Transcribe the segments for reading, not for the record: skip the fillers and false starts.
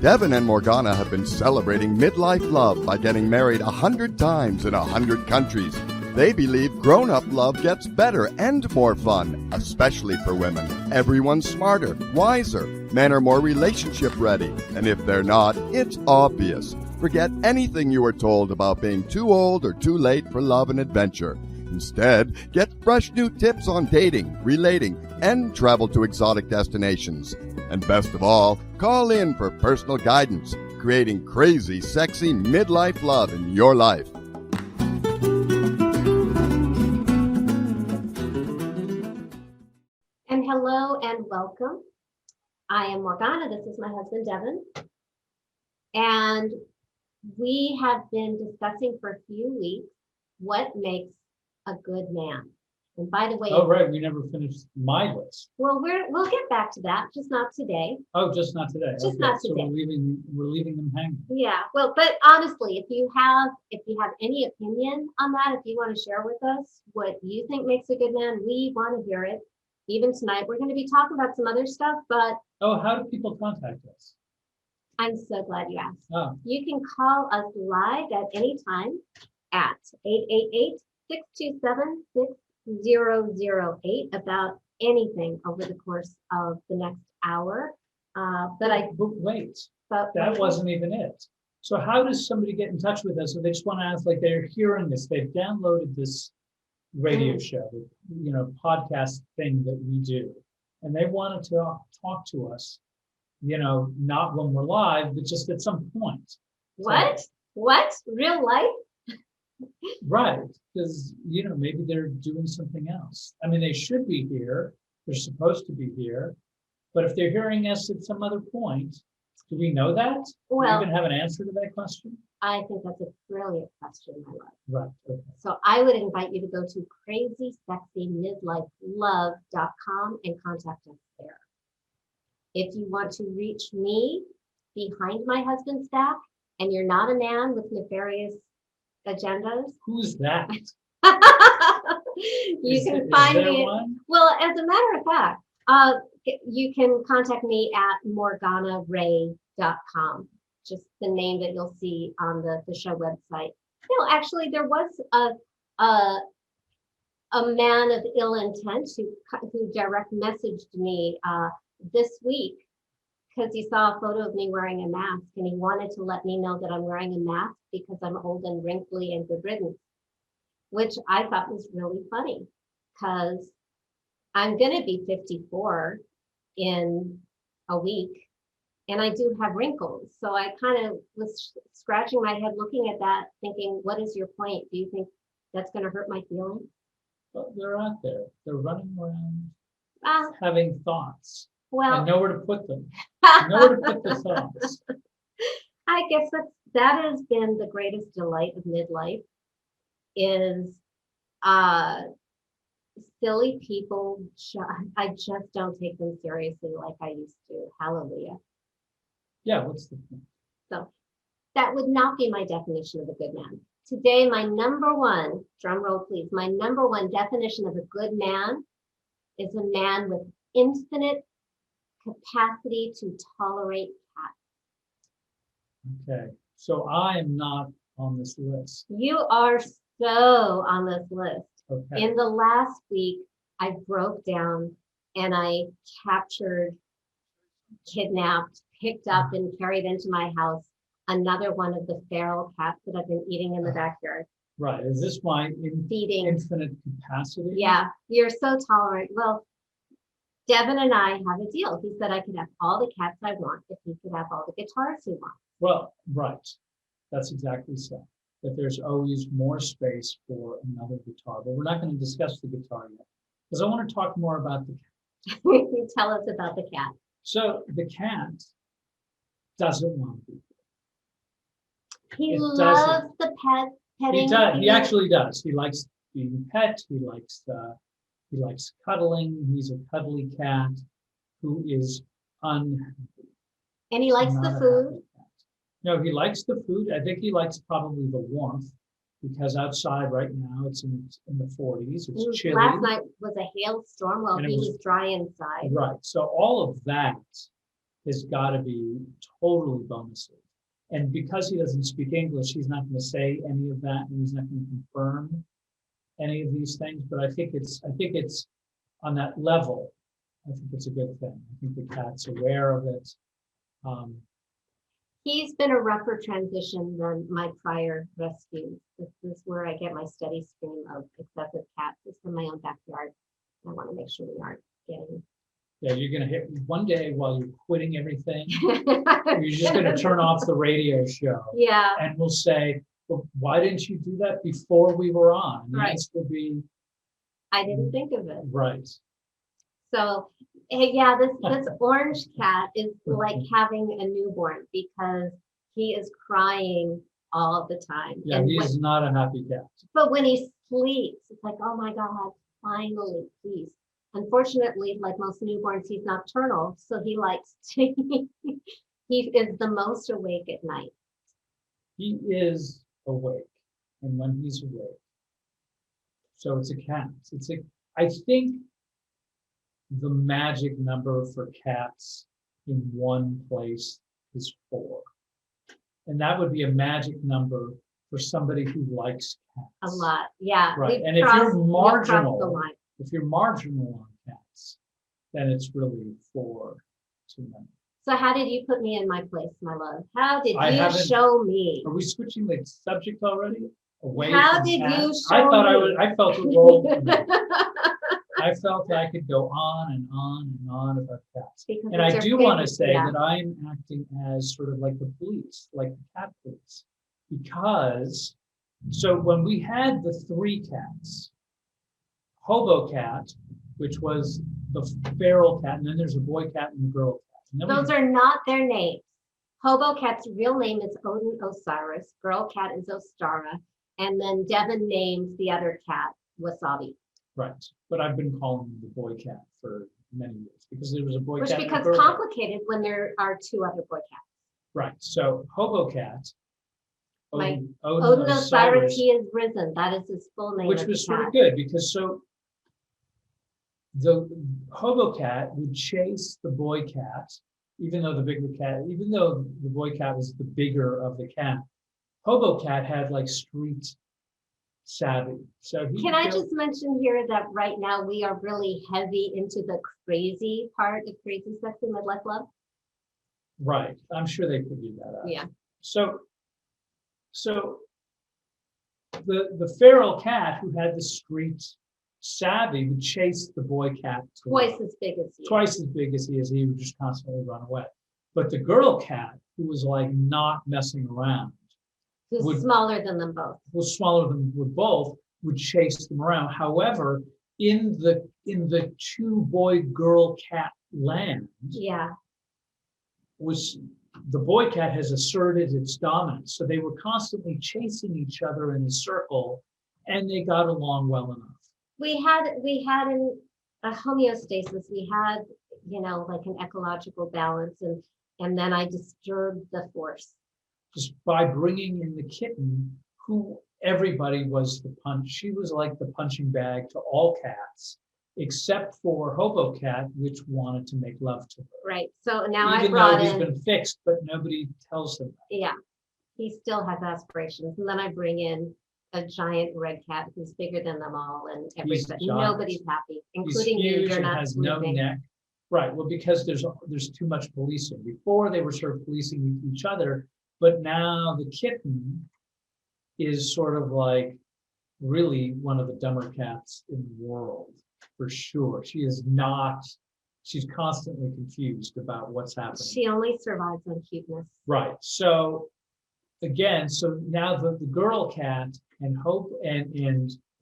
Devin and Morgana have been celebrating midlife love by getting married 100 times in 100 countries. They believe grown-up love gets better and more fun, especially for women. Everyone's smarter, wiser. Men are more relationship ready. And if they're not, it's obvious. Forget anything you were told about being too old or too late for love and adventure. Instead, get fresh new tips on dating, relating, and travel to exotic destinations. And best of all, call in for personal guidance, creating crazy, sexy midlife love in your life. And hello and welcome. I am Morgana. This is my husband, Devin. And we have been discussing for a few weeks what makes a good man. And by the way, oh right, we never finished my list. Well, we'll get back to that, just not today. Oh, just not today. Just not today. So we're leaving them hanging. Yeah. Well, but honestly, if you have any opinion on that, if you want to share with us what you think makes a good man, we want to hear it. Even tonight, we're going to be talking about some other stuff, but how do people contact us? I'm so glad you asked. Oh. You can call us live at any time at 888-627-6008 about anything over the course of the next hour. But wait, that wasn't even it. So how does somebody get in touch with us if they just want to ask, like they're hearing this, they've downloaded this radio show, podcast thing that we do, and they wanted to talk to us, not when we're live, but just at some point. What? Real life? Right, because maybe they're doing something else. I mean, they should be here. They're supposed to be here, but if they're hearing us at some other point, do we know that? Well, do we even have an answer to that question? I think that's a brilliant question, my love. Right. Okay. So I would invite you to go to crazysexymidlifelove.com and contact us there. If you want to reach me behind my husband's back and you're not a man with nefarious agendas. Who's that? You can find me. Well, as a matter of fact, you can contact me at morganarae.com. Just the name that you'll see on the show website. Actually, there was a man of ill intent who direct messaged me this week because he saw a photo of me wearing a mask and he wanted to let me know that I'm wearing a mask because I'm old and wrinkly and good riddance, which I thought was really funny because I'm going to be 54 in a week and I do have wrinkles. So I kind of was scratching my head looking at that thinking, what is your point? Do you think that's going to hurt my feelings? But they're out there. They're running around having thoughts. Well, and nowhere to put them. Nowhere to put the thoughts. I guess that has been the greatest delight of midlife is silly people. I just don't take them seriously like I used to. Hallelujah. Yeah, what's the point? So that would not be my definition of a good man. Today, my number one, drum roll please, my number one definition of a good man is a man with infinite capacity to tolerate cats. Okay, so I am not on this list. You are so on this list. Okay. In the last week, I broke down and I captured, kidnapped, picked up and carried into my house another one of the feral cats that I've been eating in the backyard. Right, is this my infinite capacity? Yeah, you're so tolerant. Well, Devin and I have a deal. He said I could have all the cats I want if he could have all the guitars he wants. Well, right. That's exactly so. That there's always more space for another guitar. But we're not going to discuss the guitar yet. Because I want to talk more about the cat. Tell us about the cat. So the cat doesn't want to be. He loves the petting. He does. He actually does. He likes being pet. He likes cuddling. He's a cuddly cat who is unhappy. And he likes the food. No, he likes the food. I think he likes probably the warmth because outside right now it's in the 40s. It's chilly. Last night was a hailstorm while he was dry inside. Right. So all of that has got to be totally bonuses. And because he doesn't speak English, he's not going to say any of that, and he's not going to confirm any of these things. But I think it's on that level. I think it's a good thing. I think the cat's aware of it. He's been a rougher transition than my prior rescues. This is where I get my steady stream of excessive cats. It's from my own backyard. I want to make sure we aren't getting. Yeah, you're going to hit one day while you're quitting everything. You're just going to turn off the radio show. Yeah. And we'll say, well, why didn't you do that before we were on? And the Right. answer will be, I didn't think of it. right. So, yeah, this orange cat is like having a newborn because he is crying all the time. Yeah, And he's not a happy cat. but when he sleeps, it's like, oh my God, finally peace. Unfortunately, like most newborns, he's nocturnal, so he likes to, he is the most awake at night. He is awake, and when he's awake. So it's a cat. I think the magic number for cats in one place is 4. And that would be a magic number for somebody who likes cats. A lot, yeah. Right, and we've if you're crossed the marginal, line. if you're marginal on cats, then it's really 4 too many. So how did you put me in my place, my love? How did I you haven't- show me? Are we switching the subject already? Away How from did cats? you I show thought me? I felt a role for me. I felt I could go on and on and on about cats. Because And it's I your do want to favorite, say yeah. that I'm acting as sort of like the police, like the cat police. Because, so when we had the 3 cats, Hobo Cat, which was the feral cat, and then there's a boy cat and a girl cat. And then we- Those are not their names. Hobo Cat's real name is Odin Osiris. Girl cat is Ostara. And then Devin names the other cat Wasabi. Right, but I've been calling him the boy cat for many years because there was a boy Which cat and a becomes girl cat. complicated when there are 2 other boy cats. Right, so Hobo Cat, Like, Odin Odin Osiris, Osiris, he is risen. That is his full name. which of the was sort cat. of good because so the Hobo Cat would chase the boy cat, even though the boy cat was the bigger of the cat. Hobo Cat had like street savvy. So he Can I built- just mention here that right now we are really heavy into the crazy part, the crazy sex in midlife love? Right, I'm sure they figured that out. Yeah. So the feral cat who had the street savvy would chase the boy cat Twice as big as you. twice as big as he would just constantly run away. But the girl cat, who was like not messing around, Who's would- smaller than them both. was smaller than would both, would chase them around. However, in the 2 boy girl cat land, Yeah. was the boy cat has asserted its dominance. So they were constantly chasing each other in a circle, and they got along well enough. We had a homeostasis. We had, like an ecological balance, and then I disturbed the force. Just by bringing in the kitten, who everybody was the punch. She was like the punching bag to all cats, except for Hobo Cat, which wanted to make love to her. Right. So now I Even though brought he's in, been fixed, but nobody tells him that. yeah, he still has aspirations. And then I bring in a giant red cat who's bigger than them all, and everybody, giant. nobody's happy, He's including you. huge You're and not has no sleeping. neck. Right. Well, because there's too much policing. Before they were sort of policing each other, but now the kitten is sort of like really one of the dumber cats in the world, for sure. She is not. She's constantly confused about what's happening. She only survives on cuteness. Right. So again, so now the girl cat and Hope and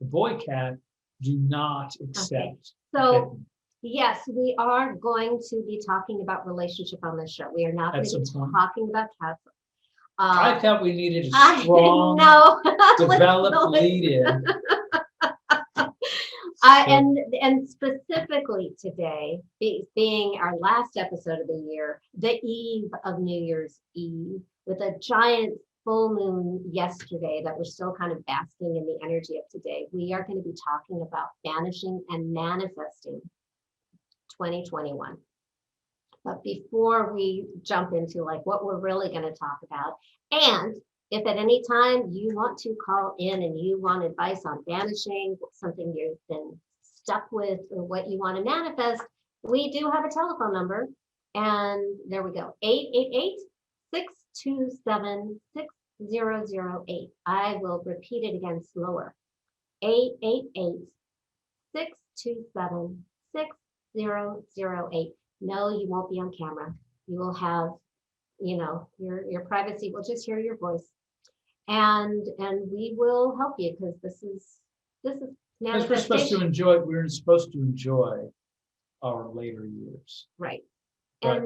the boy cat do not accept. the So kitten yes, we are going to be talking about relationship on this show. We are not going at to some be point. talking about cats. I thought we needed a I strong, know. developed lead-in. And specifically today, being our last episode of the year, the eve of New Year's Eve, with a giant full moon yesterday that we're still kind of basking in the energy of today, we are going to be talking about banishing and manifesting 2021. But before we jump into like what we're really going to talk about, and if at any time you want to call in and you want advice on banishing, something you've been stuck with, or what you want to manifest, we do have a telephone number. And there we go, 888-627-6008. I will repeat it again slower. 888-627-6008. No, you won't be on camera. You will have, your privacy. We'll just hear your voice, and we will help you, because this is Because manifestation. we're supposed to enjoy our later years. Right. Right.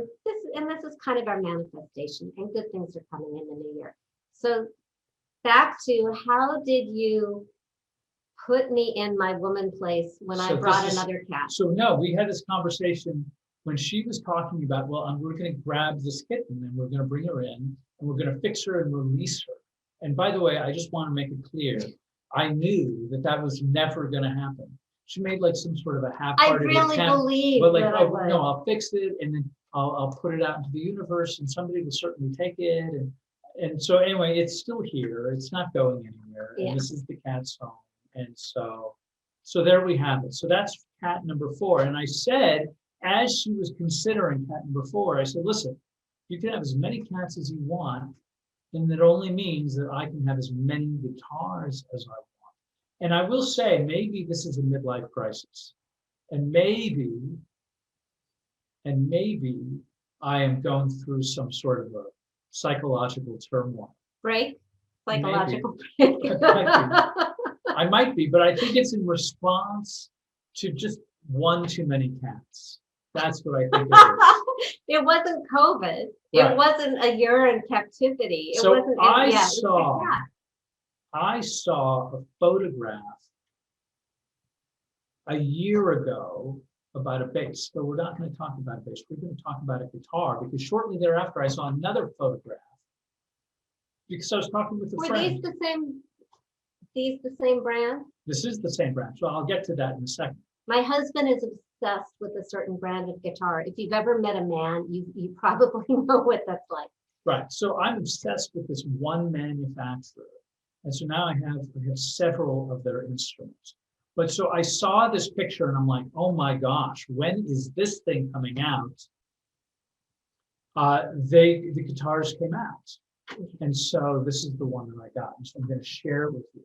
And this is kind of our manifestation, and good things are coming in the new year. So back to, how did you put me in my woman place when I brought another cat? So no, we had this conversation when she was talking about, well, we're going to grab this kitten and we're going to bring her in and we're going to fix her and release her. And by the way, I just want to make it clear, I knew that was never going to happen. She made like some sort of a half-hearted I really attempt, believe but like, that oh no, I'll fix it and then I'll put it out into the universe and somebody will certainly take it. And so anyway, it's still here. It's not going anywhere. Yeah. And this is the cat's home. And so there we have it. So that's cat number 4. And I said, as she was considering cat number 4, I said, listen, you can have as many cats as you want, and that only means that I can have as many guitars as I want. And I will say, maybe this is a midlife crisis. And maybe I am going through some sort of a psychological turmoil. Break? Psychological break. I might be, but I think it's in response to just one too many cats. That's what I think it is. It wasn't COVID. Right. It wasn't a year in captivity. So it wasn't. I saw a photograph a year ago about a bass, but we're not going to talk about a bass. We're going to talk about a guitar, because shortly thereafter I saw another photograph, because I was talking with a friend. Were these the same brand? This is the same brand, so I'll get to that in a second. My husband is obsessed with a certain brand of guitar. If you've ever met a man, you probably know what that's like. Right. So I'm obsessed with this one manufacturer. And so now I have several of their instruments. But so I saw this picture and I'm like, oh my gosh, when is this thing coming out? The guitars came out. And so this is the one that I got. And so I'm going to share it with you.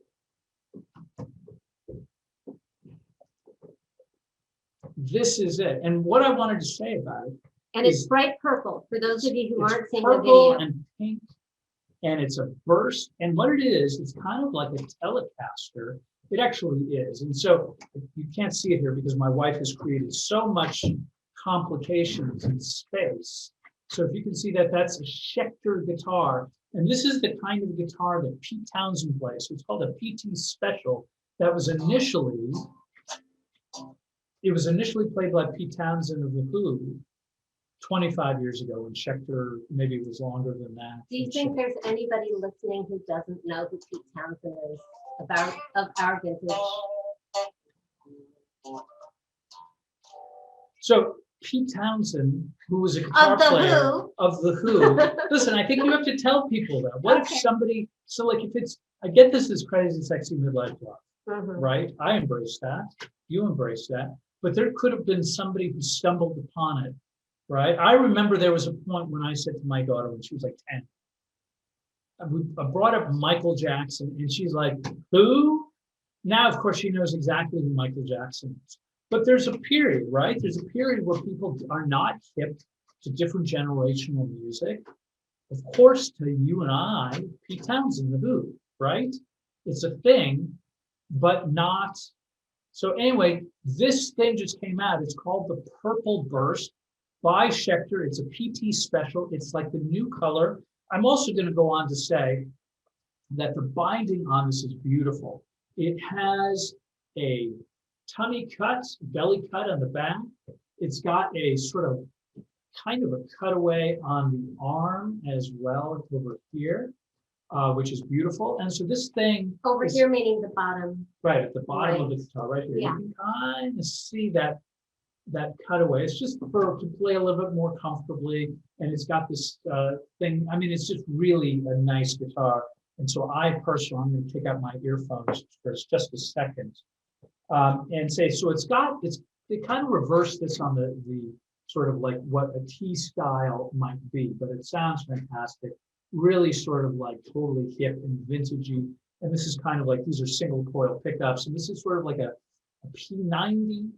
This is it. And what I wanted to say about it. And it's bright purple, for those of you who aren't seeing the purple video. and pink, and it's a burst. And what it is, it's kind of like a Telecaster. It actually is. And so you can't see it here because my wife has created so much complications in space. So if you can see that, that's a Schecter guitar. And this is the kind of guitar that Pete Townsend plays. So it's called a PT Special. That was initially played by Pete Townsend of The Who 25 years ago, when Schecter, maybe it was longer than that. Do you think there's anybody listening who doesn't know who Pete Townsend is, of our vintage? So Pete Townsend, who was a guitar player of The Who. Listen, I think you have to tell people that. What if somebody, so like if it's, I get this as crazy, sexy midlife love, right? I embrace that. You embrace that. But there could have been somebody who stumbled upon it, right? I remember there was a point when I said to my daughter when she was like 10, I brought up Michael Jackson, and she's like, who? Now, of course, she knows exactly who Michael Jackson is. But there's a period, right? There's a period where people are not hip to different generational music. Of course, to you and I, Pete Townsend, The Who, right? It's a thing, but not. So anyway, this thing just came out. It's called the Purple Burst by Schecter. It's a PT Special. It's like the new color. I'm also going to go on to say that the binding on this is beautiful. It has a tummy cut, belly cut on the back. It's got a sort of kind of a cutaway on the arm as well over here, which is beautiful. And so this thing over here, meaning the bottom. Right, at the bottom of the guitar, right here. Yeah. You can kind of see that that cutaway. It's just for to play a little bit more comfortably, and it's got this thing. I mean, it's just really a nice guitar. And so I personally, I'm going to take out my earphones for just a second and say, so they kind of reverse this on the sort of like what a T style might be, but it sounds fantastic. Really sort of like totally hip and vintagey. And this is kind of like, these are single coil pickups. And this is sort of like a P90.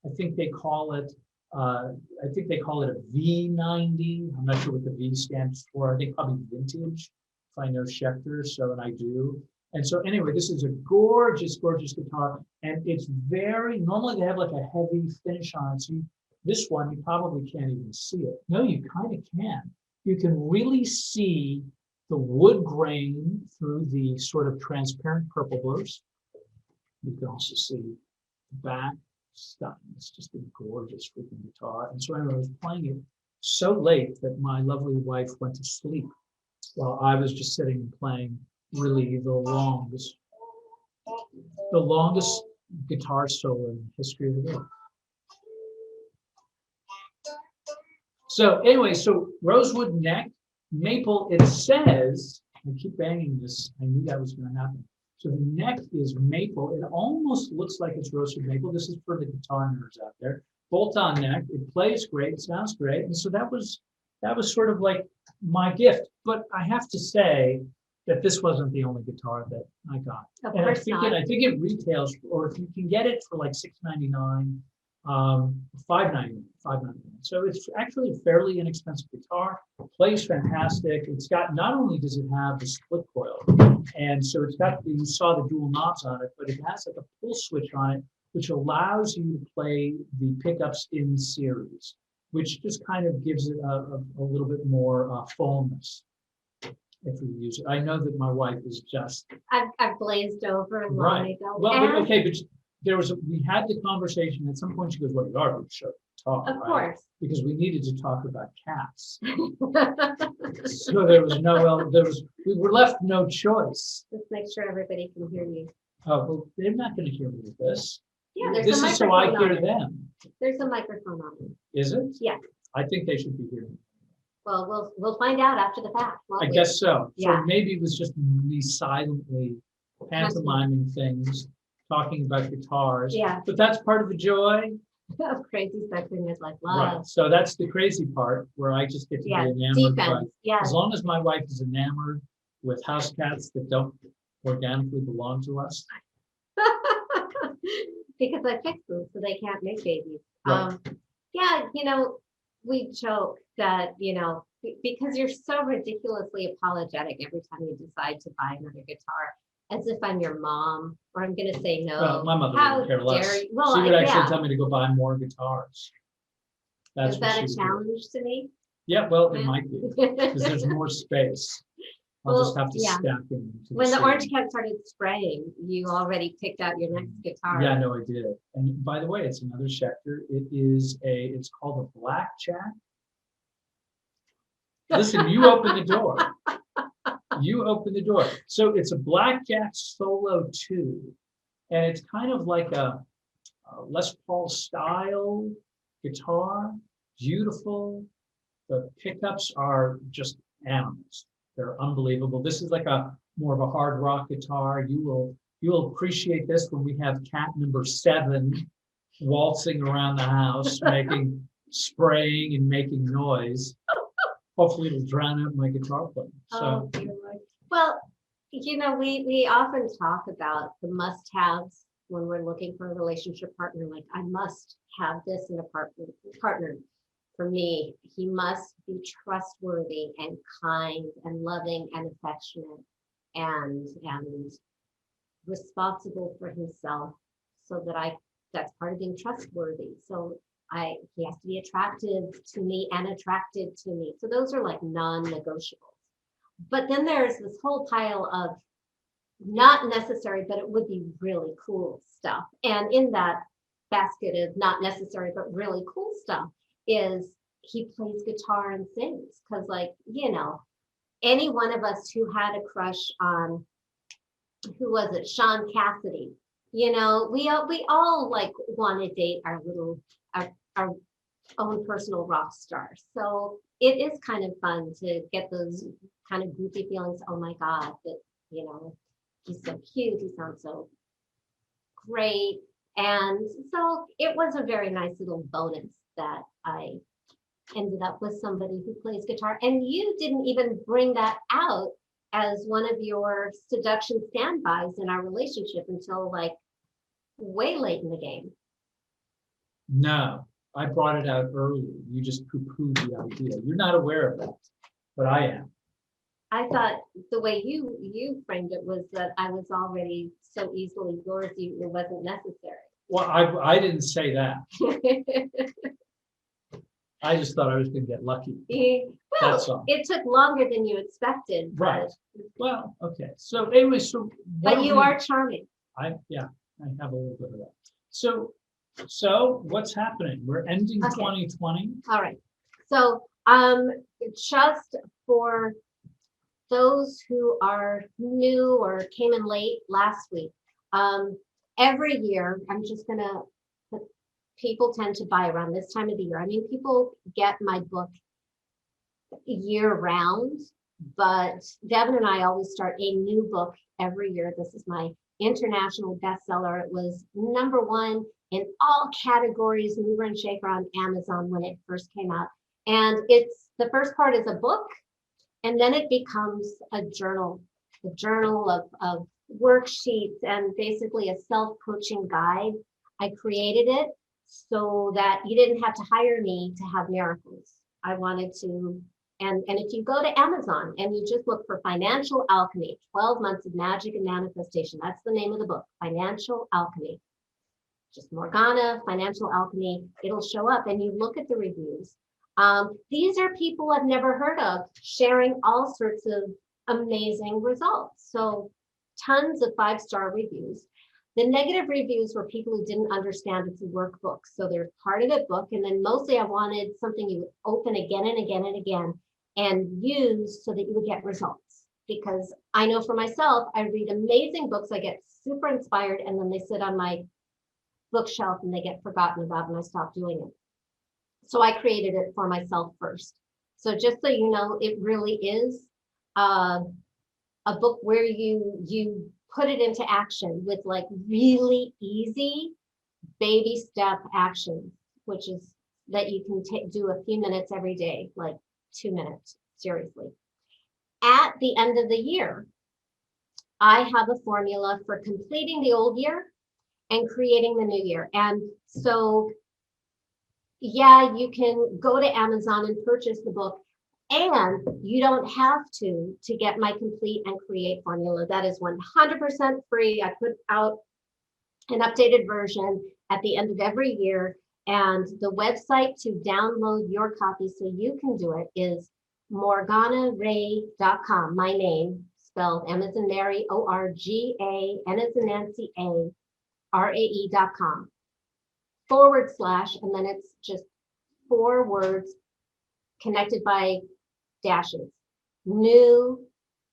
I think they call it a V90. I'm not sure what the V stands for. I think probably vintage, if I know Schecter, so, and I do. And so anyway, this is a gorgeous, gorgeous guitar. And it's normally they have like a heavy finish on it. So this one, you probably can't even see it. No, you kind of can. You can really see the wood grain through the sort of transparent purple blues. You can also see the back stuff. It's just a gorgeous freaking guitar. And so anyway, I was playing it so late that my lovely wife went to sleep while I was just sitting and playing really the longest guitar solo in the history of the world. So anyway, so rosewood neck, maple, it says, I keep banging this, I knew that was going to happen. So the neck is maple. It almost looks like it's roasted maple. This is for the guitar nerds out there. Bolt-on neck, it plays great, it sounds great. And so that was sort of like my gift. But I have to say that this wasn't the only guitar that I got. Of And course not. I think it retails, or if you can get it for like $6.99, $5.99. So it's actually a fairly inexpensive guitar. Plays fantastic. It's got, not only does it have the split coil, and so it's got, you saw the dual knobs on it, but it has like a pull switch on it, which allows you to play the pickups in series, which just kind of gives it a little bit more fullness if we use it. I know that my wife is just I've glazed over long right. ago. Well, but, okay, but we had the conversation at some point. She goes, "Well, you are show talk, Of right?" course. Because we needed to talk about cats. So there was we were left no choice. Just make sure everybody can hear you. Oh, well, they're not going to hear me with this. Yeah, there's This a is so I microphone hear on it. them. There's a microphone on it. Is it? Yeah. I think they should be hearing me. Well, we'll find out after the fact. won't I we? guess so. Yeah. So maybe it was just me silently pantomiming things, talking about guitars. Yeah. But that's part of the joy. Of crazy sexiness like Right. love. So that's the crazy part where I just get to Yeah. be enamored by. Defense. Yeah. As long as my wife is enamored with house cats that don't organically belong to us. Because I fixed them so they can't make babies. Right. Yeah, we joke that, because you're so ridiculously apologetic every time you decide to buy another guitar, as if I'm your mom, or I'm going to say no. Well, my mother How wouldn't care less. dare you? Well, She would actually yeah. tell me to go buy more guitars. That's Is what that she a would do. challenge to me? Yeah, well, it might be because there's more space. I'll just have to yeah. stack them. To When the ceiling. orange cat started spraying, you already picked out your next guitar. Yeah, no, I did. And by the way, it's another Schecter. It's called a blackjack. Listen, you open the door. You open the door. So it's a blackjack solo 2. And it's kind of like a Les Paul style guitar. Beautiful. The pickups are just animals. They're unbelievable. This is like a more of a hard rock guitar. You will appreciate this when we have cat number 7 waltzing around the house, spraying and making noise. Hopefully it'll drown out my guitar playing. So Oh, dear Lord. Well, we often talk about the must-haves when we're looking for a relationship partner. Like, I must have this in a partner. For me, he must be trustworthy and kind and loving and affectionate and responsible for himself, so that's part of being trustworthy. So he has to be attractive to me and attracted to me. So those are like non-negotiables. But then there's this whole pile of not necessary, but it would be really cool stuff. And in that basket of not necessary, but really cool stuff is he plays guitar and sings. Because, any one of us who had a crush on, who was it, Sean Cassidy, we all like want to date our our own personal rock star. So it is kind of fun to get those kind of goofy feelings. Oh my God, that, he's so cute. He sounds so great. And so it was a very nice little bonus that I ended up with somebody who plays guitar. And you didn't even bring that out as one of your seduction standbys in our relationship until like way late in the game. No, I brought it out earlier. You just poo-pooed the idea. You're not aware of that, but I am. I thought the way you framed it was that I was already so easily yours, it wasn't necessary. Well, I didn't say that. I just thought I was going to get lucky. That's all. It took longer than you expected. Right. Well, okay. So anyway, but you are charming. I have a little bit of that. So what's happening? We're ending 2020. All right. So just for those who are new or came in late last week, every year, I'm just gonna, people tend to buy around this time of the year. I mean, people get my book year round, but Devin and I always start a new book every year. This is my international bestseller. It was #1 in all categories, mover and shaker on Amazon when it first came out. And it's, the first part is a book, and then it becomes a journal of worksheets and basically a self-coaching guide. I created it so that you didn't have to hire me to have miracles. I wanted to, and if you go to Amazon and you just look for Financial Alchemy, 12 Months of Magic and Manifestation, that's the name of the book, Financial Alchemy. Just Morgana, Financial Alchemy, it'll show up, and you look at the reviews. These are people I've never heard of sharing all sorts of amazing results. So tons of 5-star reviews. The negative reviews were people who didn't understand it's a workbook. So they're part of the book. And then mostly I wanted something you would open again and again and again and use so that you would get results. Because I know for myself, I read amazing books, I get super inspired, and then they sit on my bookshelf and they get forgotten about and I stop doing it. So I created it for myself first. So just so you know, it really is a book where you put it into action with like really easy baby step actions, which is that you can do a few minutes every day, like 2 minutes, seriously. At the end of the year, I have a formula for completing the old year and creating the new year. And so, yeah, you can go to Amazon and purchase the book, and you don't have to get my complete and create formula. That is 100% free. I put out an updated version at the end of every year, and the website to download your copy so you can do it is morganarae.com. My name spelled M as in Mary, O-R-G-A, N as in Nancy, A, RAE.com / and then it's just 4 words connected by dashes. New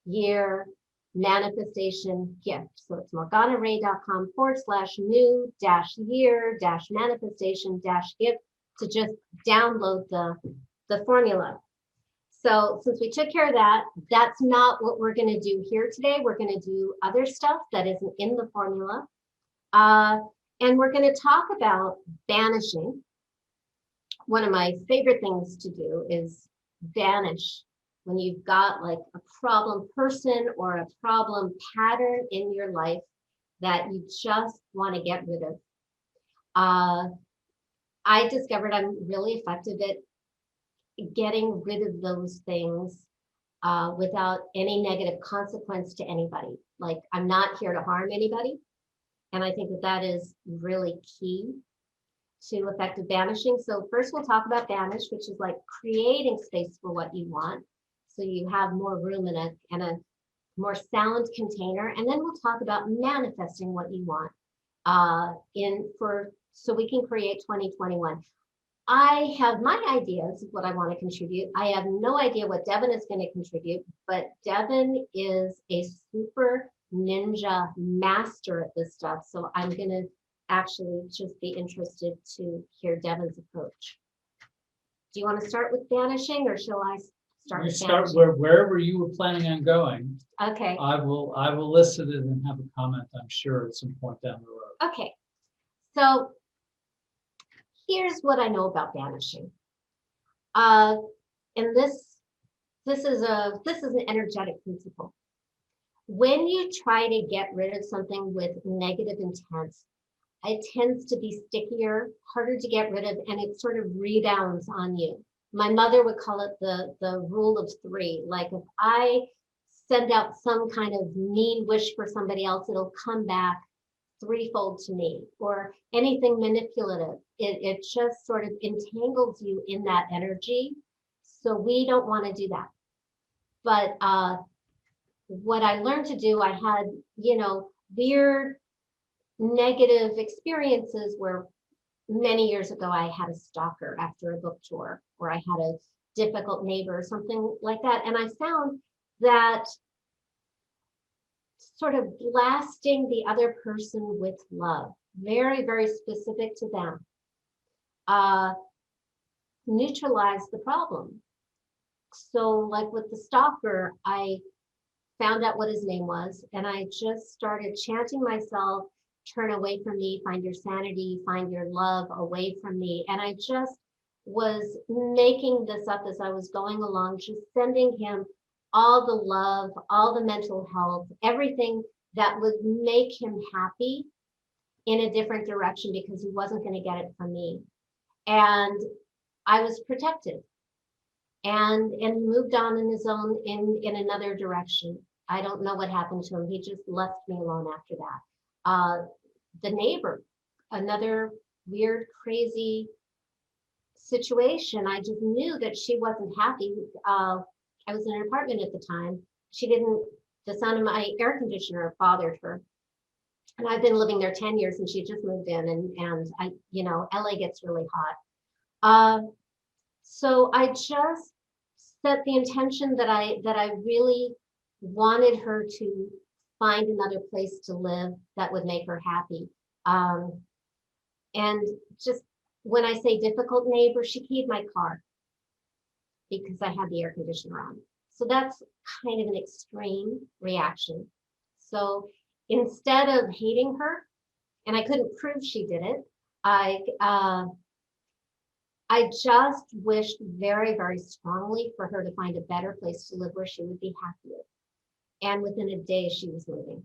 year manifestation gift. So it's morganarae.com / new -year -manifestation -gift to just download the formula. So since we took care of that, that's not what we're going to do here today. We're going to do other stuff that isn't in the formula. And we're going to talk about banishing. One of my favorite things to do is banish when you've got like a problem person or a problem pattern in your life that you just want to get rid of. I discovered I'm really effective at getting rid of those things without any negative consequence to anybody. Like, I'm not here to harm anybody. And I think that is really key to effective banishing. So first we'll talk about banish, which is like creating space for what you want. So you have more room in a more sound container. And then we'll talk about manifesting what you want so we can create 2021. I have my ideas of what I want to contribute. I have no idea what Devin is going to contribute, but Devin is a super ninja master at this stuff. So I'm going to actually just be interested to hear Devin's approach. Do you want to start with banishing, or shall I start You with start banishing? wherever you were planning on going. Okay. I will listen to it and have a comment, I'm sure, at some point down the road. Okay. So here's what I know about banishing. And this is an energetic principle. When you try to get rid of something with negative intent, it tends to be stickier, harder to get rid of, and it sort of rebounds on you. My mother would call it the rule of three. Like if I send out some kind of mean wish for somebody else, it'll come back threefold to me, or anything manipulative. It just sort of entangles you in that energy. So we don't want to do that. But what I learned to do, I had, weird negative experiences where many years ago I had a stalker after a book tour, or I had a difficult neighbor or something like that. And I found that sort of blasting the other person with love, very, very specific to them, neutralized the problem. So like with the stalker, I found out what his name was, and I just started chanting myself, turn away from me, find your sanity, find your love away from me. And I just was making this up as I was going along, just sending him all the love, all the mental health, everything that would make him happy in a different direction, because he wasn't going to get it from me. And I was protected. And he moved on in his own, in another direction. I don't know what happened to him. He just left me alone after that. The neighbor, another weird, crazy situation. I just knew that she wasn't happy. I was in an apartment at the time. The sound of my air conditioner bothered her. And I've been living there 10 years, and she just moved in, and I, LA gets really hot. So I just set the intention that I really wanted her to find another place to live that would make her happy. And just when I say difficult neighbor, she keyed my car because I had the air conditioner on. So that's kind of an extreme reaction. So instead of hating her, and I couldn't prove she did it, I just wished very, very strongly for her to find a better place to live where she would be happier. And within a day, she was moving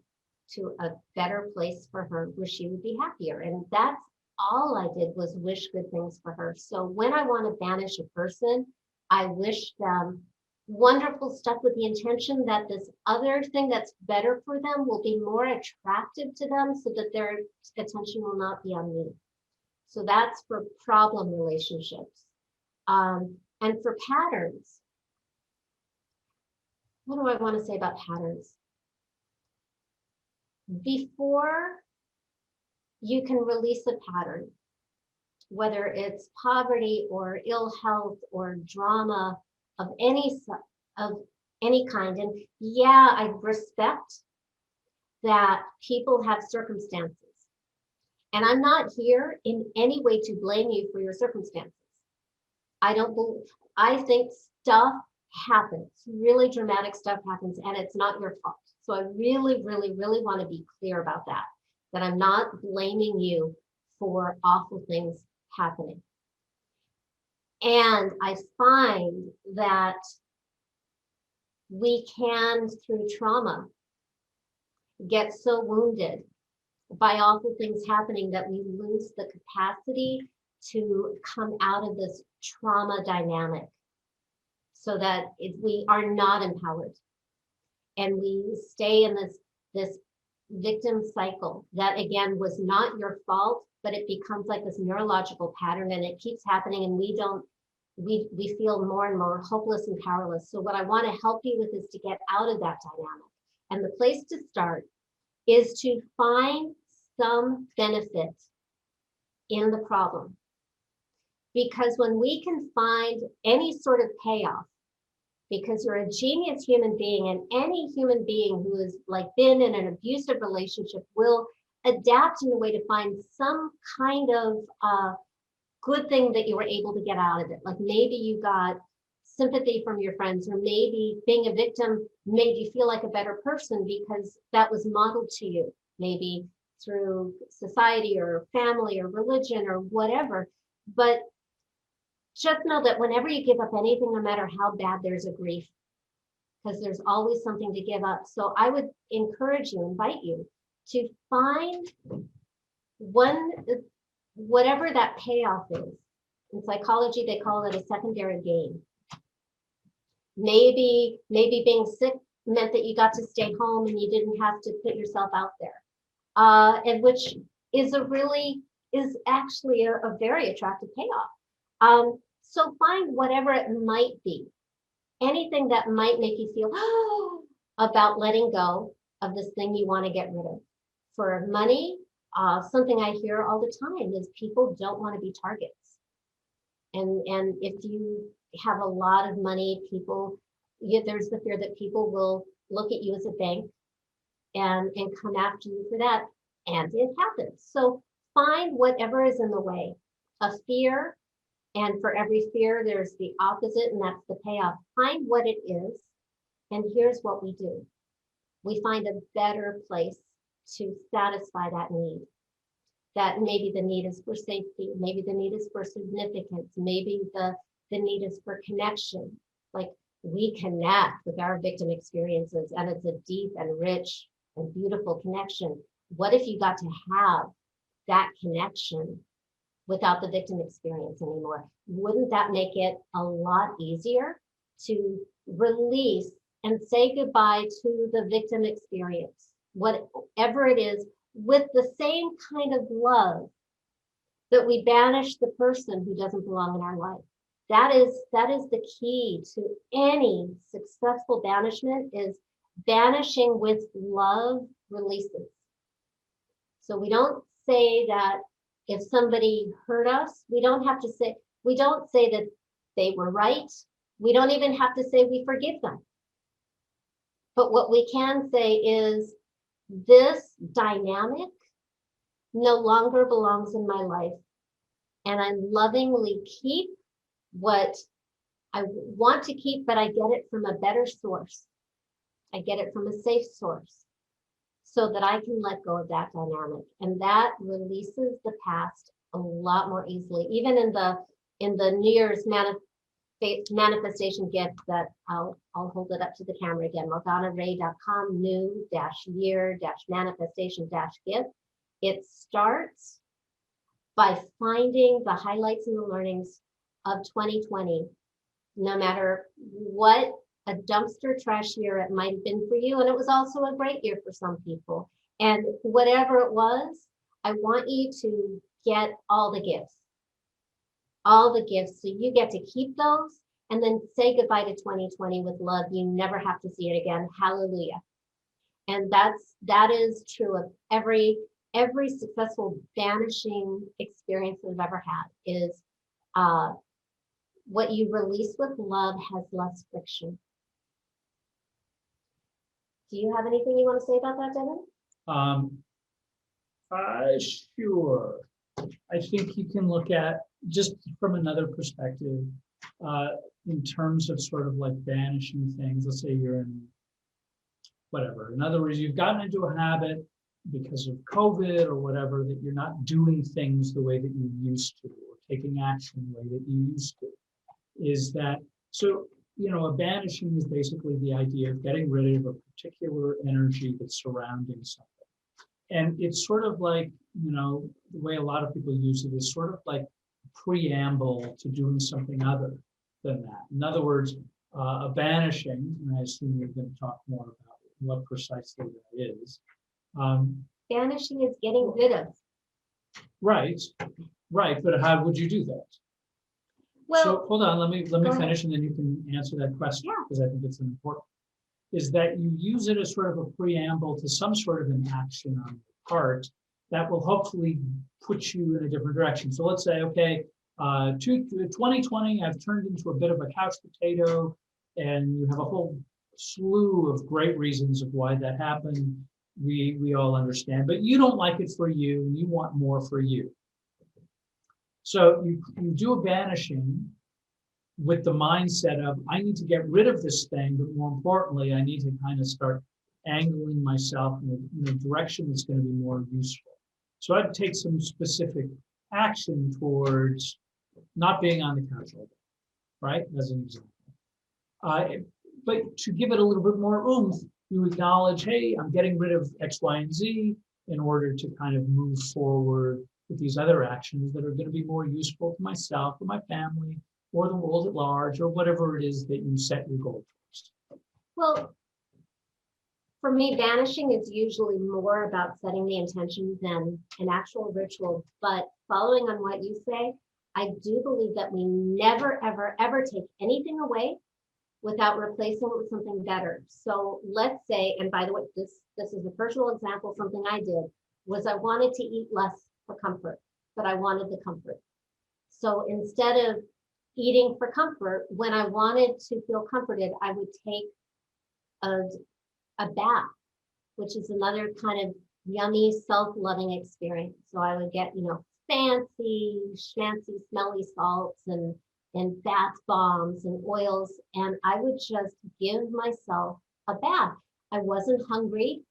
to a better place for her where she would be happier. And that's all I did, was wish good things for her. So when I want to banish a person, I wish them wonderful stuff with the intention that this other thing that's better for them will be more attractive to them, so that their attention will not be on me. So that's for problem relationships. And for patterns, what do I want to say about patterns? Before you can release a pattern, whether it's poverty or ill health or drama of any kind, and yeah, I respect that people have circumstances. And I'm not here in any way to blame you for your circumstances. I think stuff happens, really dramatic stuff happens, and it's not your fault. So I really, really, really want to be clear about that I'm not blaming you for awful things happening. And I find that we can, through trauma, get so wounded by awful things happening that we lose the capacity to come out of this trauma dynamic, so that we are not empowered, and we stay in this victim cycle that, again, was not your fault, but it becomes like this neurological pattern, and it keeps happening, and we feel more and more hopeless and powerless. So what I want to help you with is to get out of that dynamic. And the place to start is to find some benefit in the problem. Because when we can find any sort of payoff, because you're a genius human being, and any human being who has been in an abusive relationship will adapt in a way to find some kind of good thing that you were able to get out of it. Like maybe you got sympathy from your friends, or maybe being a victim made you feel like a better person because that was modeled to you, maybe through society or family or religion or whatever. But just know that whenever you give up anything, no matter how bad, there's a grief, because there's always something to give up. So I would encourage you, invite you to find whatever that payoff is. In psychology, they call it a secondary gain. Maybe being sick meant that you got to stay home and you didn't have to put yourself out there, and which is actually a very attractive payoff. So find whatever it might be, anything that might make you feel about letting go of this thing you want to get rid of. For money, something I hear all the time is people don't want to be targets. And if you have a lot of money, there's the fear that people will look at you as a bank and come after you for that. And it happens. So find whatever is in the way. A fear, and for every fear, there's the opposite, and that's the payoff. Find what it is, and here's what we do. We find a better place to satisfy that need. That maybe the need is for safety, maybe the need is for significance, maybe the need is for connection. Like we connect with our victim experiences, and it's a deep and rich and beautiful connection. What if you got to have that connection without the victim experience anymore? Wouldn't that make it a lot easier to release and say goodbye to the victim experience, whatever it is, with the same kind of love that we banish the person who doesn't belong in our life? That is the key to any successful banishment, is banishing with love releases. So we don't say that if somebody hurt us, we don't say that they were right. We don't even have to say we forgive them. But what we can say is, this dynamic no longer belongs in my life, and I lovingly keep what I want to keep, but I get it from a better source. I get it from a safe source, so that I can let go of that dynamic. And that releases the past a lot more easily. Even in the New Year's manifestation gift that I'll hold it up to the camera again, morganarae.com, new-year-manifestation-gift. It starts by finding the highlights and the learnings of 2020, no matter what a dumpster trash year it might have been for you. And it was also a great year for some people. And whatever it was, I want you to get all the gifts. So you get to keep those and then say goodbye to 2020 with love. You never have to see it again. Hallelujah. And that is true of every successful banishing experience that I've ever had, is what you release with love has less friction. Do you have anything you want to say about that, Devin? Sure. I think you can look at, just from another perspective, in terms of sort of like banishing things. Let's say you're in whatever. In other words, you've gotten into a habit because of COVID or whatever, that you're not doing things the way that you used to, or taking action the way that you used to. Is that, so, a banishing is basically the idea of getting rid of a particular energy that's surrounding something. And it's sort of like, the way a lot of people use it is sort of like preamble to doing something other than that. In other words, a banishing, and I assume you're going to talk more about what precisely that is. Banishing is getting rid of. Right, but how would you do that? Well, so hold on, let me finish, ahead. and then you can answer that question, Yeah. because I think it's important. Is that you use it as sort of a preamble to some sort of an action on your part that will hopefully put you in a different direction. So let's say, okay, 2020, I've turned into a bit of a couch potato, and you have a whole slew of great reasons of why that happened. we all understand, but you don't like it for you and you want more for you. So you do a banishing with the mindset of, I need to get rid of this thing, but more importantly, I need to kind of start angling myself in a direction that's going to be more useful. So I'd take some specific action towards not being on the couch all day, right? As an example. But to give it a little bit more oomph, you acknowledge, hey, I'm getting rid of X, Y, and Z in order to kind of move forward with these other actions that are going to be more useful to myself, or my family, or the world at large, or whatever it is that you set your goal towards. Well, for me, banishing is usually more about setting the intention than an actual ritual. But following on what you say, I do believe that we never, ever, ever take anything away without replacing it with something better. So let's say, and by the way, this is a personal example, something I did, was I wanted to eat less for comfort, but I wanted the comfort. So instead of eating for comfort, when I wanted to feel comforted, I would take a bath, which is another kind of yummy, self-loving experience. So I would get, fancy, schmancy, smelly salts and bath bombs and oils, and I would just give myself a bath. I wasn't hungry.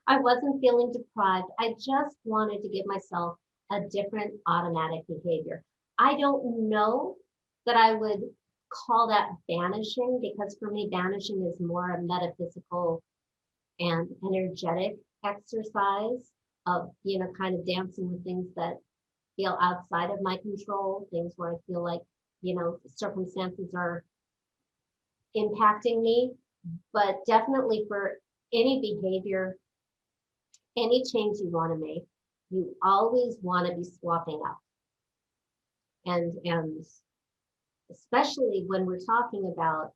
I wasn't feeling deprived. I just wanted to give myself a different automatic behavior. I don't know that I would call that banishing, because for me, banishing is more a metaphysical and energetic exercise of, kind of dancing with things that feel outside of my control, things where I feel like, circumstances are impacting me. But definitely for any behavior, any change you want to make, you always want to be swapping out. And especially when we're talking about,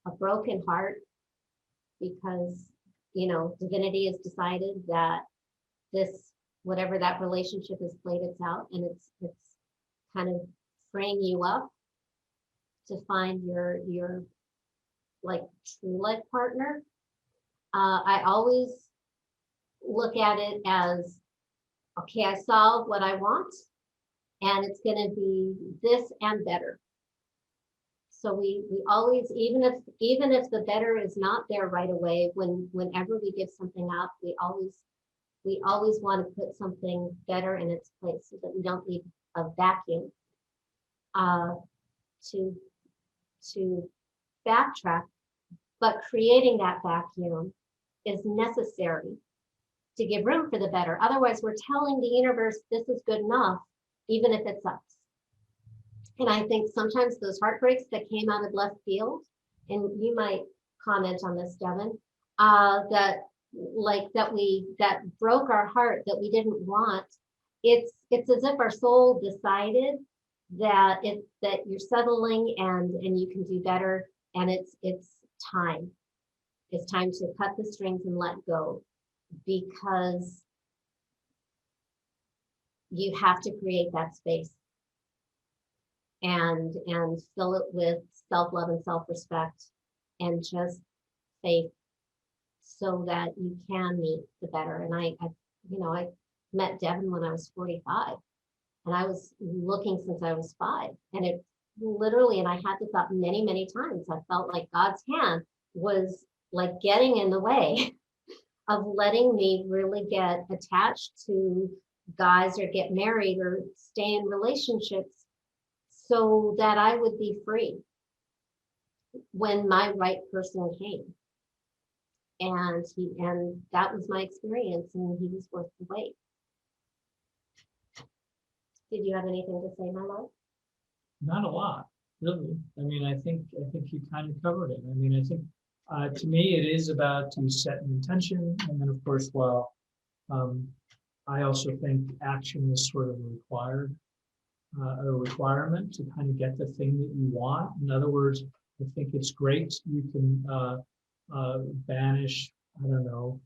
a broken heart, because, divinity has decided that this, whatever that relationship has played its out, and it's kind of freeing you up to find your like true life partner. I always look at it as, okay, I solved what I want, and it's going to be this and better. So we always, even if the better is not there right away, whenever we give something up, we always want to put something better in its place so that we don't leave a vacuum. To backtrack, but creating that vacuum is necessary to give room for the better. Otherwise, we're telling the universe this is good enough, even if it sucks. And I think sometimes those heartbreaks that came out of left field, and you might comment on this, Devin, that broke our heart, that we didn't want. It's as if our soul decided that you're settling and you can do better, and it's time. It's time to cut the strings and let go, because you have to create that space and fill it with self-love and self-respect and just faith, so that you can meet the better. And I met Devin when I was 45, and I was looking since I was 5, and it literally, and I had the thought many, many times, I felt like God's hand was like getting in the way of letting me really get attached to guys or get married or stay in relationships, so that I would be free when my right person came. And that was my experience, and he was worth the wait. Did you have anything to say, my love? Not a lot, really. I mean, I think you kind of covered it. I mean, I think to me it is about to set an intention, and then of course, I also think action is sort of a requirement to kind of get the thing that you want. In other words, I think it's great you can banish, I don't know,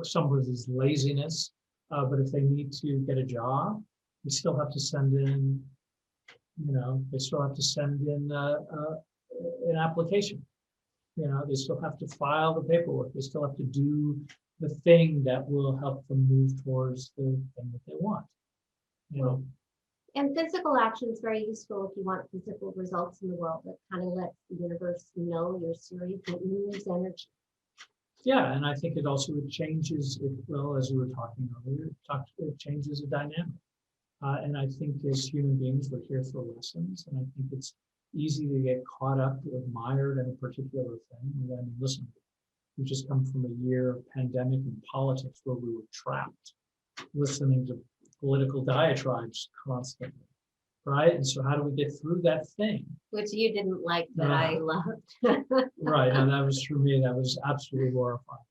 someone's laziness, but if they need to get a job, they still have to send in, an application. They still have to file the paperwork. They still have to do the thing that will help them move towards the thing that they want. And physical action is very useful if you want physical results in the world. That kind of lets the universe know you're serious. It moves energy. Yeah, and I think it also changes it. Well, as we were talking earlier, it changes the dynamic. And I think as human beings, we're here for lessons, and I think it's easy to get caught up or admired in a particular thing. And then listen, we've just come from a year of pandemic and politics where we were trapped, listening to political diatribes constantly, right? And so how do we get through that thing? Which you didn't like, but I loved. Right, and that was for me, that was absolutely horrifying.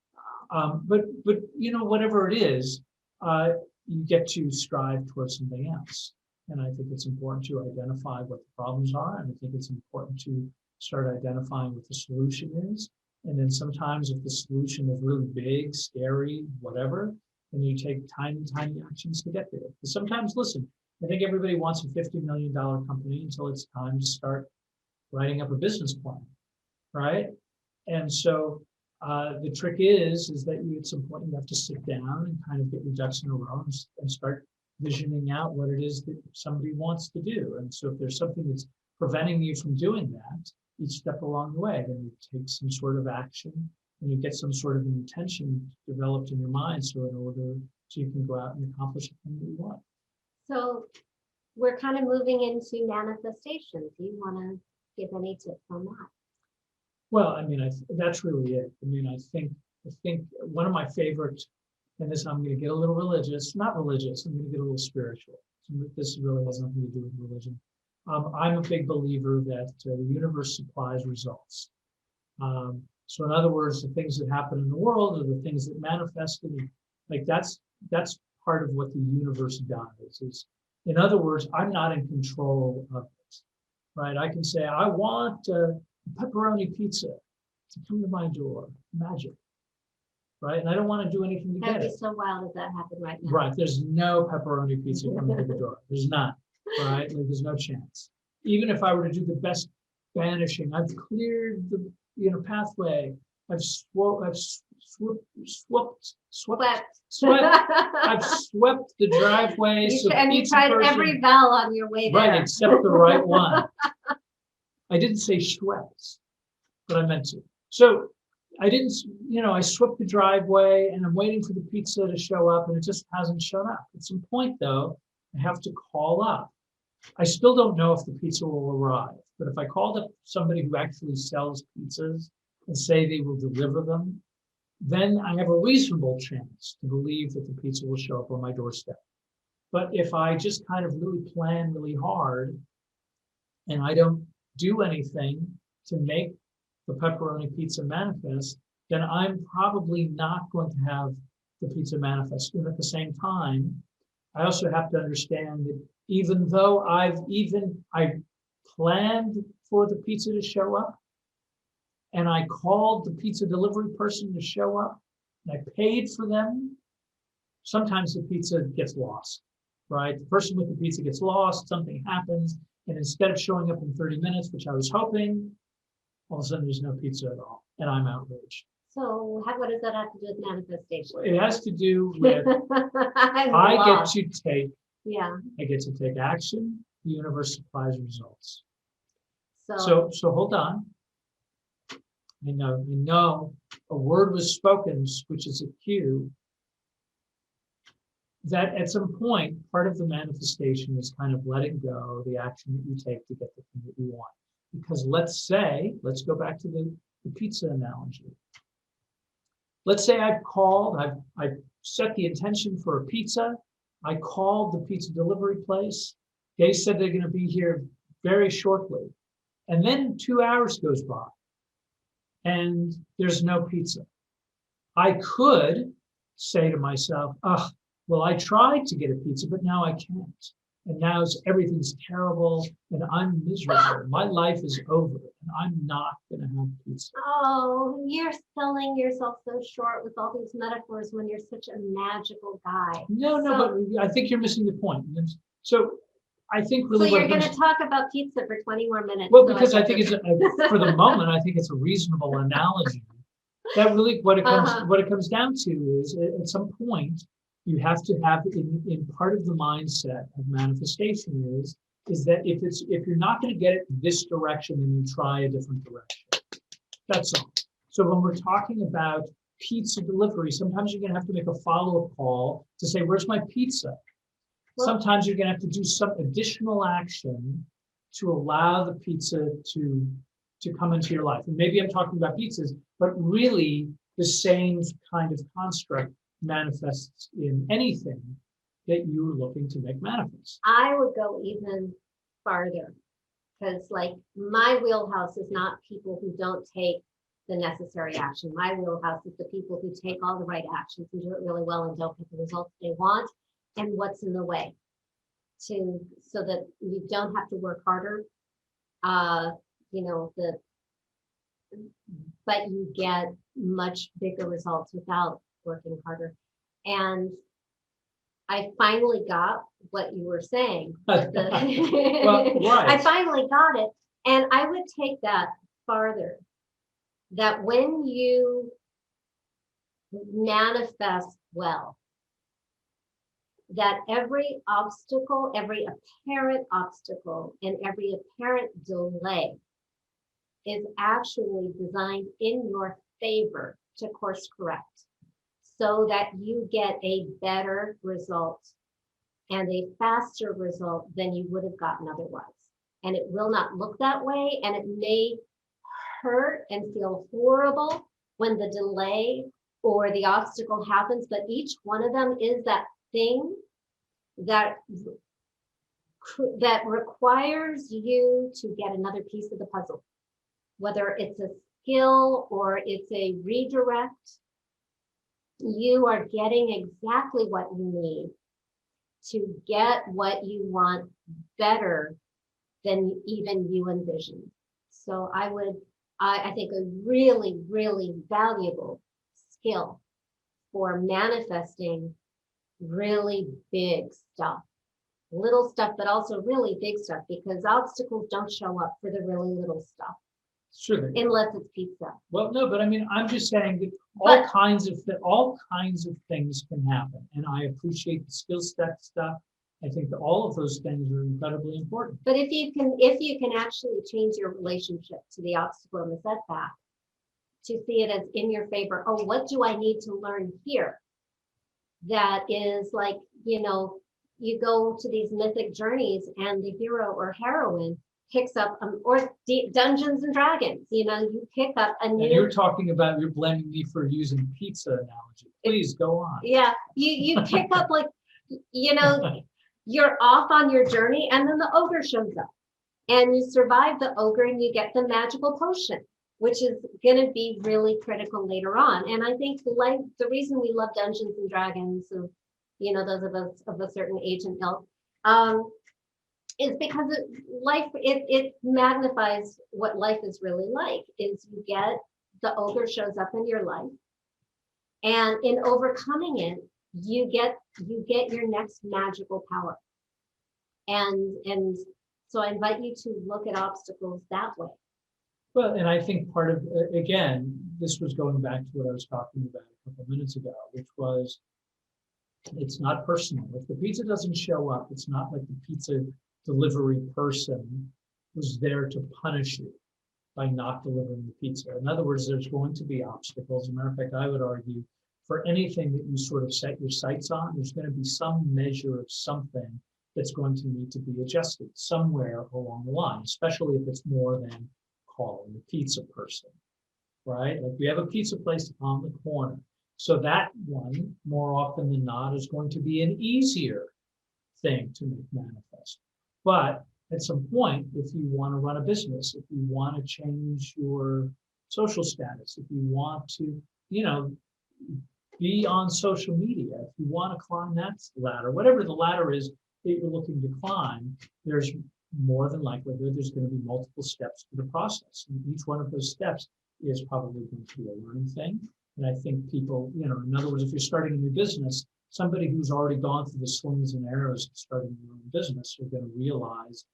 But whatever it is, you get to strive towards something else. And I think it's important to identify what the problems are, and I think it's important to start identifying what the solution is. And then sometimes if the solution is really big, scary, whatever, then you take tiny actions to get there. Because sometimes, listen, I think everybody wants a $50 million company until it's time to start writing up a business plan, right? And so the trick is that at some point you have to sit down and kind of get your ducks in a row and start visioning out what it is that somebody wants to do. And so if there's something that's preventing you from doing that, each step along the way, then you take some sort of action and you get some sort of intention developed in your mind so you can go out and accomplish the thing that you want. So we're kind of moving into manifestation. Do you want to give any tips on that? Well, I mean, that's really it. I mean, I think one of my favorite, and this I'm going to get a little religious, not religious, I'm going to get a little spiritual. This really has nothing to do with religion. I'm a big believer that the universe supplies results. So in other words, the things that happen in the world are the things that manifest, like that's part of what the universe does. In other words, I'm not in control of it, right? I can say, I want a pepperoni pizza to come to my door, magic, right? And I don't want to do anything to get it. That'd be so wild if that happened right now. Right, there's no pepperoni pizza coming to the door. There's not, right? Like there's no chance. Even if I were to do the best banishing, I've cleared the pathway. I've swept the driveway. And you tried every vowel on your way there. Right, except the right one. I didn't say swept, but I meant to. So I didn't, I swept the driveway and I'm waiting for the pizza to show up and it just hasn't shown up. At some point though, I have to call up. I still don't know if the pizza will arrive, but if I called up somebody who actually sells pizzas and say they will deliver them, then I have a reasonable chance to believe that the pizza will show up on my doorstep. But if I just kind of really plan really hard and I don't do anything to make the pepperoni pizza manifest, then I'm probably not going to have the pizza manifest. And at the same time, I also have to understand that even though I planned for the pizza to show up, and I called the pizza delivery person to show up, and I paid for them, sometimes the pizza gets lost, right? The person with the pizza gets lost, something happens, and instead of showing up in 30 minutes, which I was hoping, all of a sudden there's no pizza at all, and I'm outraged. So what does that have to do with manifestation? It has to do with I get to take action, the universe supplies results. So hold on. I know a word was spoken, which is a cue, that at some point, part of the manifestation is kind of letting go the action that you take to get the thing that you want. Because let's go back to the pizza analogy. Let's say I've set the intention for a pizza. I called the pizza delivery place. They said they're going to be here very shortly. And then 2 hours goes by and there's no pizza. I could say to myself, well, I tried to get a pizza, but now I can't. And now everything's terrible and I'm miserable. My life is over and I'm not going to have pizza. Oh, you're selling yourself so short with all these metaphors when you're such a magical guy. No, but I think you're missing the point. So I think So really you're what going comes, to talk about pizza for 20 more minutes. well, so because I can think it's for the moment, I think it's a reasonable analogy. That really what it comes down to is at some point you have to have in part of the mindset of manifestation is that if you're not going to get it this direction, then you try a different direction. That's all. So when we're talking about pizza delivery, sometimes you're going to have to make a follow-up call to say, where's my pizza? Well, Sometimes you're going to have to do some additional action to allow the pizza to come into your life. And maybe I'm talking about pizzas, but really the same kind of construct manifests in anything that you're looking to make manifest. I would go even farther because, like, my wheelhouse is not people who don't take the necessary action. My wheelhouse is the people who take all the right actions and do it really well and don't get the results they want and what's in the way so that you don't have to work harder. But you get much bigger results without working harder. And I finally got what you were saying. Well, right. I finally got it. And I would take that farther, that when you manifest well, that every obstacle, every apparent obstacle, and every apparent delay is actually designed in your favor to course correct so that you get a better result and a faster result than you would have gotten otherwise. And it will not look that way, and it may hurt and feel horrible when the delay or the obstacle happens, but each one of them is that thing that requires you to get another piece of the puzzle, whether it's a skill or it's a redirect. You are getting exactly what you need to get what you want better than even you envisioned. So I think a really, really valuable skill for manifesting really big stuff, little stuff, but also really big stuff, because obstacles don't show up for the really little stuff. Sure. Unless it's pizza. Well, no, but I mean, I'm just saying that all kinds of things can happen, and I appreciate the skill set stuff. I think that all of those things are incredibly important. But if you can actually change your relationship to the obstacle and the setback, to see it as in your favor. Oh, what do I need to learn here? That is like, you go to these mythic journeys and the hero or heroine picks up or Dungeons and Dragons, you pick up a new. And you're blaming me for using pizza analogy. Please go on. Yeah, you pick up like, you're off on your journey and then the ogre shows up and you survive the ogre and you get the magical potion, which is going to be really critical later on. And I think the reason we love Dungeons and Dragons, so, those of us of a certain age and ilk, is because it magnifies what life is really like. Is you get the ogre shows up in your life, and in overcoming it, you get your next magical power. And so I invite you to look at obstacles that way. Well, and I think part of, again, this was going back to what I was talking about a couple of minutes ago, which was, it's not personal. If the pizza doesn't show up, it's not like the pizza delivery person was there to punish you by not delivering the pizza. In other words, there's going to be obstacles. As a matter of fact, I would argue for anything that you sort of set your sights on, there's going to be some measure of something that's going to need to be adjusted somewhere along the line, especially if it's more than calling the pizza person, right? Like we have a pizza place on the corner. So that one, more often than not, is going to be an easier thing to make manifest. But at some point, if you want to run a business, if you want to change your social status, if you want to, be on social media, if you want to climb that ladder, whatever the ladder is that you're looking to climb, there's more than likelihood there's going to be multiple steps to the process. And each one of those steps is probably going to be a learning thing. And I think people, in other words, if you're starting a new business, somebody who's already gone through the slings and arrows of starting their own business are going to realize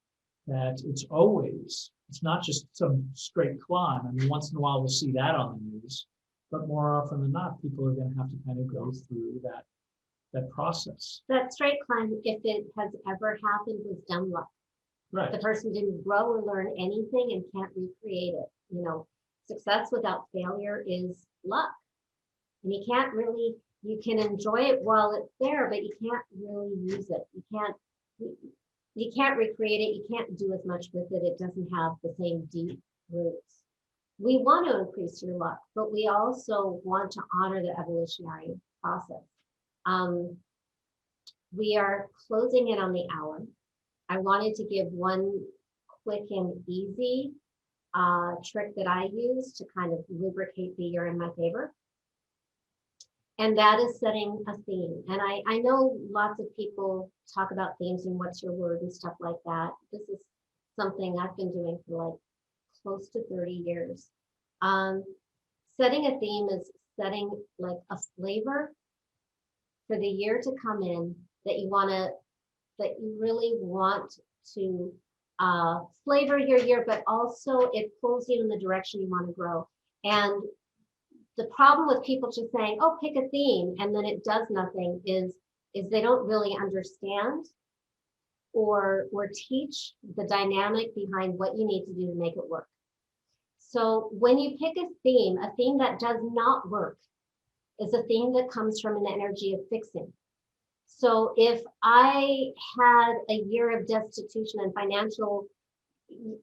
that it's not just some straight climb. I mean, once in a while we'll see that on the news, but more often than not, people are going to have to kind of go through that process. That straight climb, if it has ever happened, was dumb luck. Right. The person didn't grow or learn anything and can't recreate it. You know, success without failure is luck. And you can enjoy it while it's there, but you can't really use it. You can't recreate it. You can't do as much with it. It doesn't have the same deep roots. We want to increase your luck, but we also want to honor the evolutionary process. We are closing in on the hour. I wanted to give one quick and easy trick that I use to kind of lubricate the year in my favor. And that is setting a theme. And I know lots of people talk about themes and what's your word and stuff like that. This is something I've been doing for like close to 30 years. Setting a theme is setting like a flavor for the year to come in that you really want to flavor your year, but also it pulls you in the direction you want to grow. And the problem with people just saying, oh, pick a theme, and then it does nothing is they don't really understand or teach the dynamic behind what you need to do to make it work. So when you pick a theme that does not work is a theme that comes from an energy of fixing. So if I had a year of destitution and financial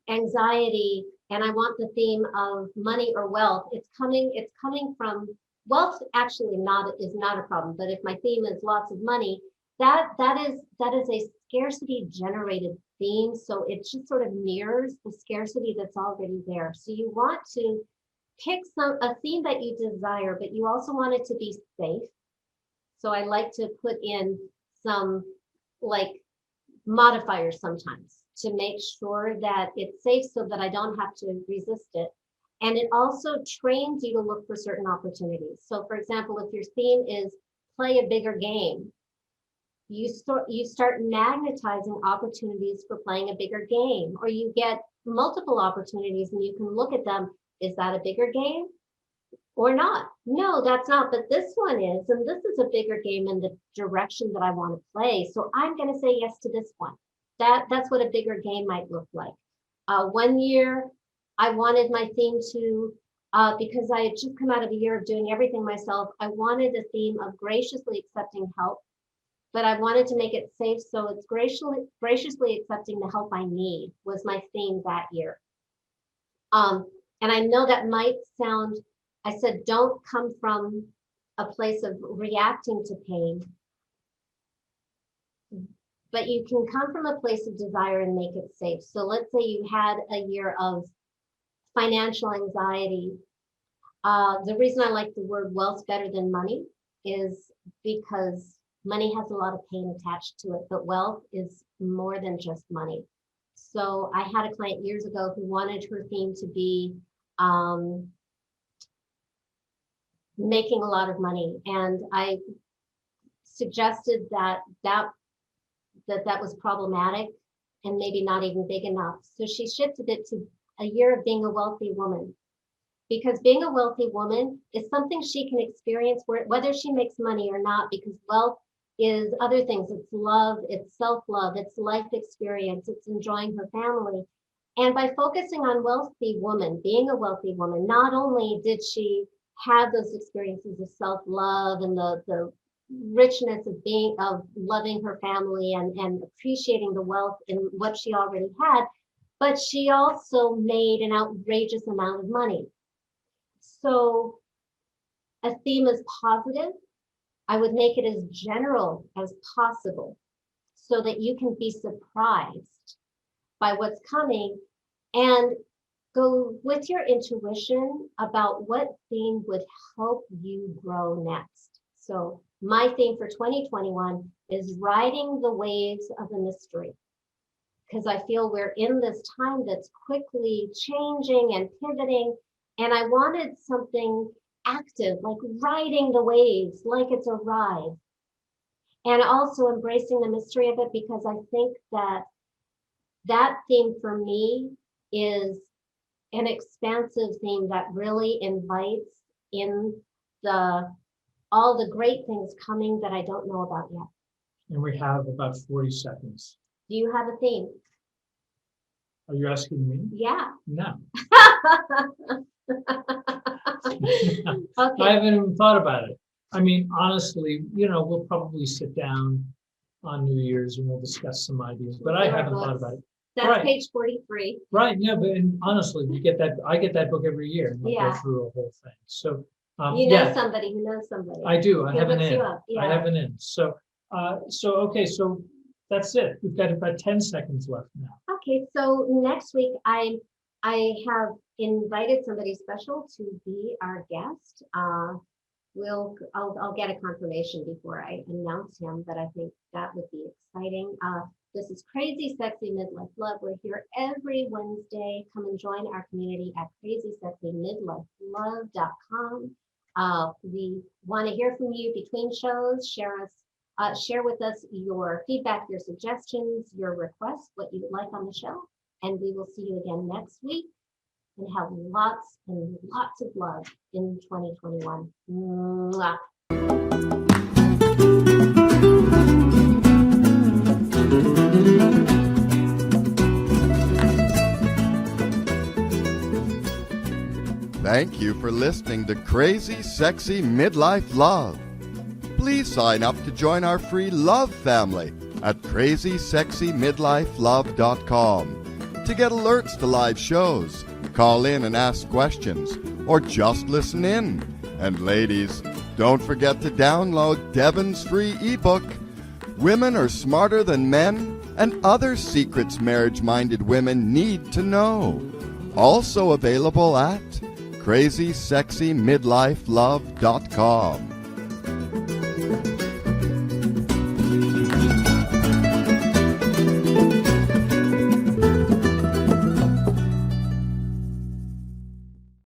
anxiety, and I want the theme of money or wealth, it's coming from wealth. Actually, is not a problem. But if my theme is lots of money, that is a scarcity generated theme. So it just sort of mirrors the scarcity that's already there. So you want to pick a theme that you desire, but you also want it to be safe. So I like to put in some like modifiers sometimes to make sure that it's safe so that I don't have to resist it. And it also trains you to look for certain opportunities. So for example, if your theme is play a bigger game, you start magnetizing opportunities for playing a bigger game, or you get multiple opportunities and you can look at them. Is that a bigger game or not? No, that's not, but this one is, and this is a bigger game in the direction that I want to play. So I'm going to say yes to this one. That's what a bigger game might look like. One year, I wanted my theme to, because I had just come out of a year of doing everything myself, I wanted a theme of graciously accepting help, but I wanted to make it safe. So it's graciously accepting the help I need was my theme that year. And I know that might sound, I said, don't come from a place of reacting to pain, but you can come from a place of desire and make it safe. So let's say you had a year of financial anxiety. The reason I like the word wealth better than money is because money has a lot of pain attached to it, but wealth is more than just money. So I had a client years ago who wanted her theme to be making a lot of money. And I suggested that was problematic and maybe not even big enough. So she shifted it to a year of being a wealthy woman, because being a wealthy woman is something she can experience whether she makes money or not, because wealth is other things. It's love, it's self-love, it's life experience, it's enjoying her family. And by focusing on wealthy woman, being a wealthy woman, not only did she have those experiences of self-love and the richness of loving her family and appreciating the wealth in what she already had, but she also made an outrageous amount of money. So a theme is positive. I would make it as general as possible so that you can be surprised by what's coming and go with your intuition about what theme would help you grow next. So my theme for 2021 is riding the waves of the mystery, because I feel we're in this time that's quickly changing and pivoting. And I wanted something active, like riding the waves, like it's a ride. and also embracing the mystery of it, because I think that theme for me is an expansive theme that really invites in all the great things coming that I don't know about yet. And we have about 40 seconds. Do you have a theme? Are you asking me? Yeah. No. Okay. I haven't even thought about it. I mean, honestly, we'll probably sit down on New Year's and we'll discuss some ideas, but I haven't thought about it. That's Right. page 43. Right, yeah, but honestly, I get that book every year and we'll Yeah. go through a whole thing. So, You know yeah, somebody who knows somebody. I do. I Who have an hooks in. you up. I Yeah. have an in. So okay, so that's it. We've got about 10 seconds left now. Okay, so next week I have invited somebody special to be our guest. I'll get a confirmation before I announce him, but I think that would be exciting. This is Crazy Sexy Midlife Love. We're here every Wednesday. Come and join our community at crazysexymidlifelove.com. We want to hear from you between shows. Share with us your feedback, your suggestions, your requests, what you would like on the show. And we will see you again next week and have lots and lots of love in 2021. Mwah. Thank you for listening to Crazy Sexy Midlife Love. Please sign up to join our free love family at crazysexymidlifelove.com to get alerts to live shows, call in and ask questions, or just listen in. And ladies, don't forget to download Devin's free ebook, Women Are Smarter Than Men and Other Secrets Marriage-Minded Women Need to Know. Also available at crazysexymidlifelove.com.